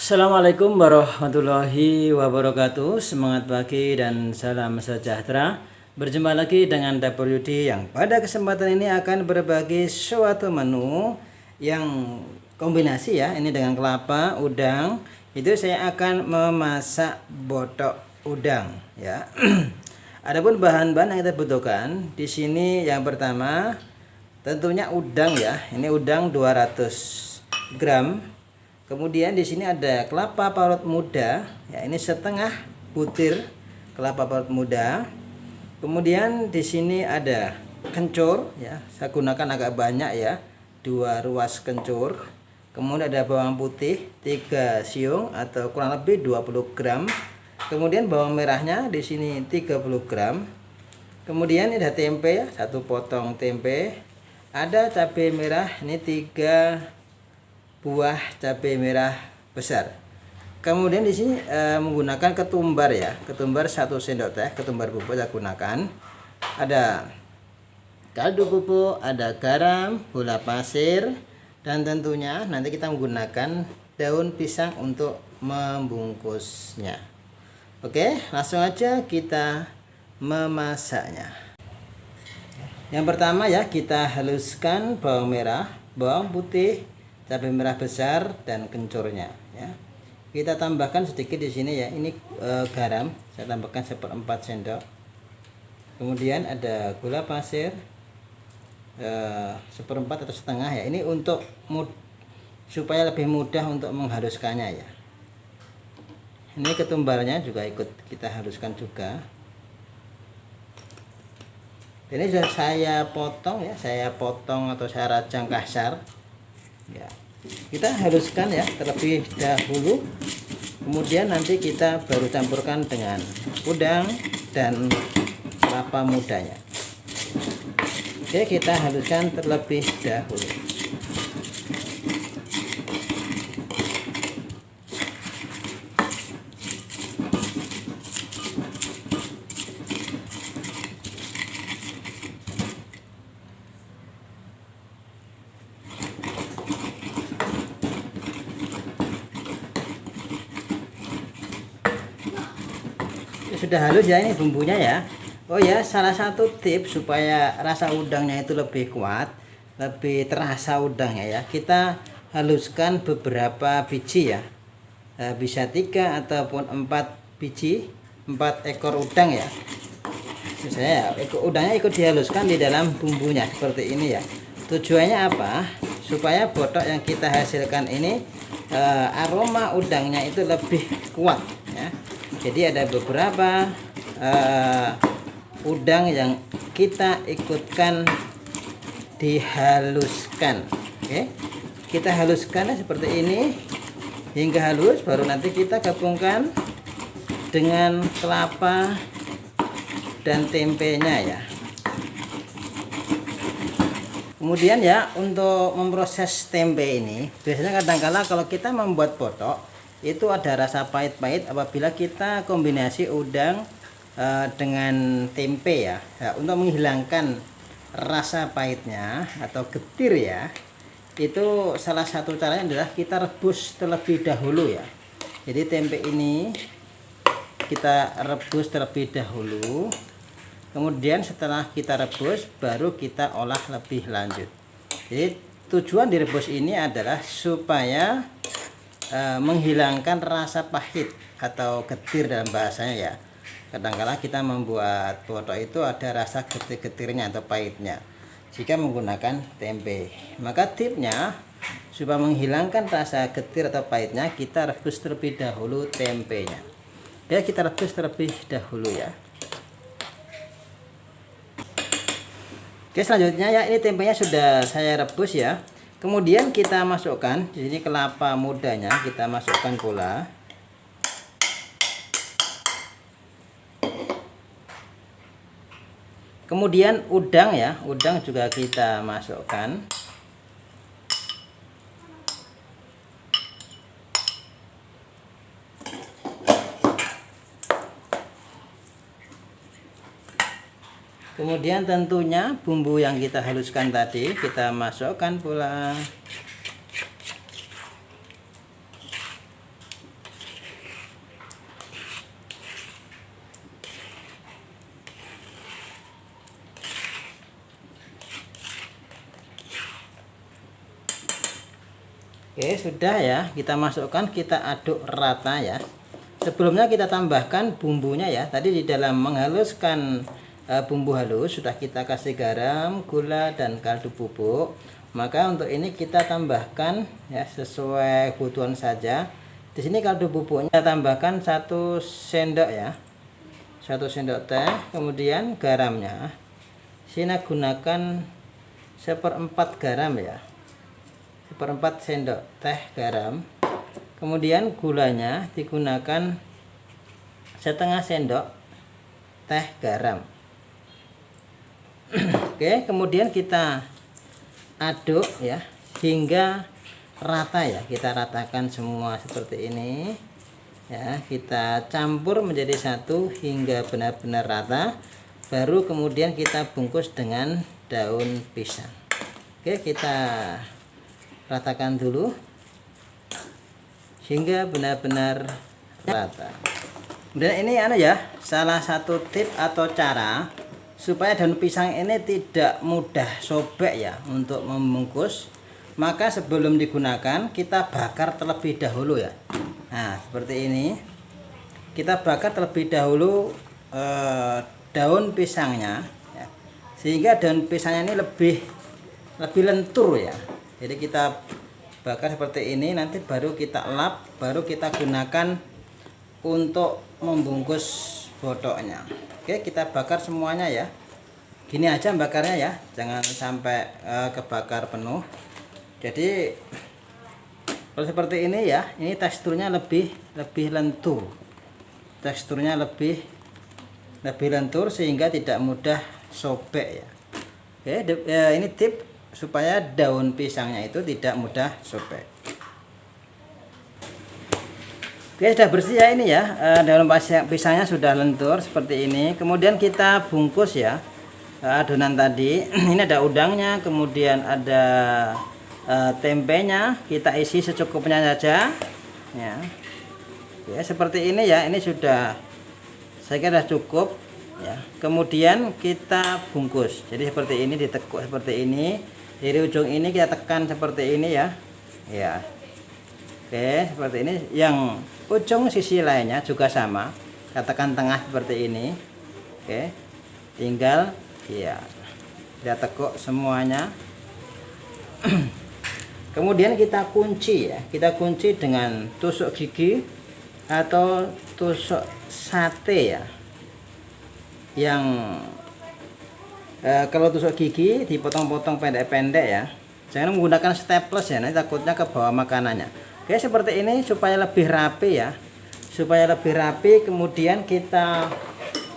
Assalamualaikum warahmatullahi wabarakatuh. Semangat pagi dan salam sejahtera. Berjumpa lagi dengan Dapur Yudi yang pada kesempatan ini akan berbagi suatu menu yang kombinasi ya. Ini dengan kelapa, udang. Itu saya akan memasak botok udang ya. Adapun bahan-bahan yang kita butuhkan di sini yang pertama tentunya udang ya. Ini udang 200 gram. Kemudian di sini ada kelapa parut muda, ya ini setengah butir kelapa parut muda. Kemudian di sini ada kencur, ya saya gunakan agak banyak ya, 2 ruas kencur. Kemudian ada bawang putih 3 siung atau kurang lebih 20 gram. Kemudian bawang merahnya di sini 30 gram. Kemudian ada tempe, 1 potong tempe. Ada cabai merah, ini 3 buah cabai merah besar. Kemudian di sini menggunakan ketumbar ya, ketumbar 1 sendok teh, ketumbar bubuk saya gunakan. Ada kaldu bubuk, ada garam, gula pasir, dan tentunya nanti kita menggunakan daun pisang untuk membungkusnya. Oke, langsung aja kita memasaknya. Yang pertama ya, kita haluskan bawang merah, bawang putih, cabai merah besar dan kencurnya ya. Kita tambahkan sedikit di sini ya. Ini garam, saya tambahkan 1/4 sendok. Kemudian ada gula pasir 1/4 atau setengah ya. Ini untuk supaya lebih mudah untuk menghaluskannya ya. Ini ketumbarnya juga ikut kita haluskan juga. Ini sudah saya potong ya, saya potong atau saya rajang kasar. Ya, kita haluskan ya terlebih dahulu. Kemudian nanti kita baru campurkan dengan udang dan kelapa mudanya. Oke, kita haluskan terlebih dahulu. Sudah halus ya ini bumbunya ya. Oh ya, salah satu tips supaya rasa udangnya itu lebih kuat, lebih terasa udangnya ya, kita haluskan beberapa biji ya, bisa 3 ataupun 4 biji, 4 ekor udang ya. Misalnya udangnya ikut dihaluskan di dalam bumbunya seperti ini ya. Tujuannya apa? Supaya botok yang kita hasilkan ini aroma udangnya itu lebih kuat ya. Jadi ada beberapa udang yang kita ikutkan dihaluskan. Oke, kita haluskan seperti ini hingga halus, baru nanti kita gabungkan dengan kelapa dan tempenya ya. Kemudian ya, untuk memproses tempe ini biasanya kadang-kala kalau kita membuat botok itu ada rasa pahit-pahit apabila kita kombinasi udang dengan tempe ya. Nah, untuk menghilangkan rasa pahitnya atau getir ya, itu salah satu caranya adalah kita rebus terlebih dahulu ya. Jadi tempe ini kita rebus terlebih dahulu, kemudian setelah kita rebus baru kita olah lebih lanjut. Jadi tujuan direbus ini adalah supaya menghilangkan rasa pahit atau getir dalam bahasanya ya. Kadang-kala kita membuat botok itu ada rasa getir-getirnya atau pahitnya jika menggunakan tempe. Maka tipnya supaya menghilangkan rasa getir atau pahitnya, kita rebus terlebih dahulu tempenya. Ya, kita rebus terlebih dahulu ya. Oke, selanjutnya ya, ini tempenya sudah saya rebus ya. Kemudian kita masukkan di sini kelapa mudanya, kita masukkan pula. Kemudian udang ya, udang juga kita masukkan. Kemudian tentunya bumbu yang kita haluskan tadi kita masukkan pula. Oke, sudah ya, kita masukkan, kita aduk rata ya. Sebelumnya kita tambahkan bumbunya ya. Tadi di dalam menghaluskan bumbu halus sudah kita kasih garam, gula, dan kaldu bubuk. Maka untuk ini kita tambahkan ya sesuai kebutuhan saja. Di sini kaldu bubuknya kita tambahkan 1 sendok ya. 1 sendok teh, kemudian garamnya. Sini gunakan 1/4 garam ya. 1/4 sendok teh garam. Kemudian gulanya digunakan 1/2 sendok teh garam. Oke, kemudian kita aduk ya hingga rata ya. Kita ratakan semua seperti ini ya. Kita campur menjadi satu hingga benar-benar rata. Baru kemudian kita bungkus dengan daun pisang. Oke, kita ratakan dulu hingga benar-benar rata. Kemudian ini ya, salah satu tip atau cara supaya daun pisang ini tidak mudah sobek ya untuk membungkus. Maka sebelum digunakan kita bakar terlebih dahulu ya. Nah, seperti ini. Kita bakar terlebih dahulu daun pisangnya ya, sehingga daun pisangnya ini lebih lentur ya. Jadi kita bakar seperti ini, nanti baru kita lap, baru kita gunakan untuk membungkus botok-nya. Oke, kita bakar semuanya ya. Gini aja bakarnya ya, jangan sampai kebakar penuh. Jadi kalau seperti ini ya, ini teksturnya lebih lentur. Teksturnya lebih lentur sehingga tidak mudah sobek ya. Oke, ini tip supaya daun pisangnya itu tidak mudah sobek. Oke, sudah bersih ya ini ya. Daun pisangnya sudah lentur seperti ini. Kemudian kita bungkus ya adonan tadi. Ini ada udangnya, kemudian ada tempenya. Kita isi secukupnya saja ya. Ya, seperti ini ya. Ini sudah, saya kira sudah cukup ya. Kemudian kita bungkus. Jadi seperti ini, ditekuk seperti ini. Dari ujung ini kita tekan seperti ini ya. Ya. Oke, seperti ini. Yang ujung sisi lainnya juga sama. Kita tekan tengah seperti ini. Oke. Tinggal ya. Kita tekuk semuanya. Kemudian kita kunci ya. Kita kunci dengan tusuk gigi atau tusuk sate ya. Yang kalau tusuk gigi dipotong-potong pendek-pendek ya. Jangan menggunakan staples ya, nanti takutnya ke bawah makanannya. Oke, seperti ini supaya lebih rapi ya. Supaya lebih rapi, kemudian kita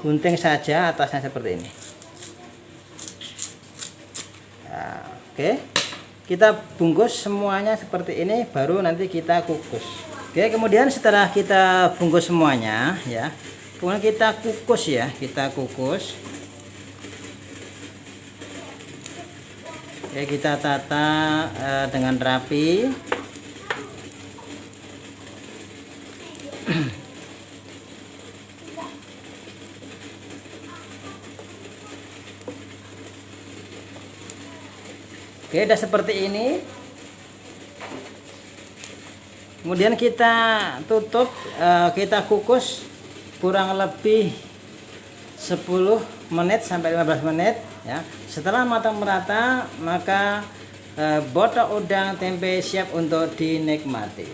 gunting saja atasnya seperti ini. Nah, oke. Kita bungkus semuanya seperti ini, baru nanti kita kukus. Oke, kemudian setelah kita bungkus semuanya ya, kemudian kita kukus ya, kita kukus. Oke, kita tata dengan rapi. Oke, udah seperti ini. Kemudian kita tutup, kita kukus kurang lebih 10 menit sampai 15 menit ya. Setelah matang merata, maka botok udang tempe siap untuk dinikmati.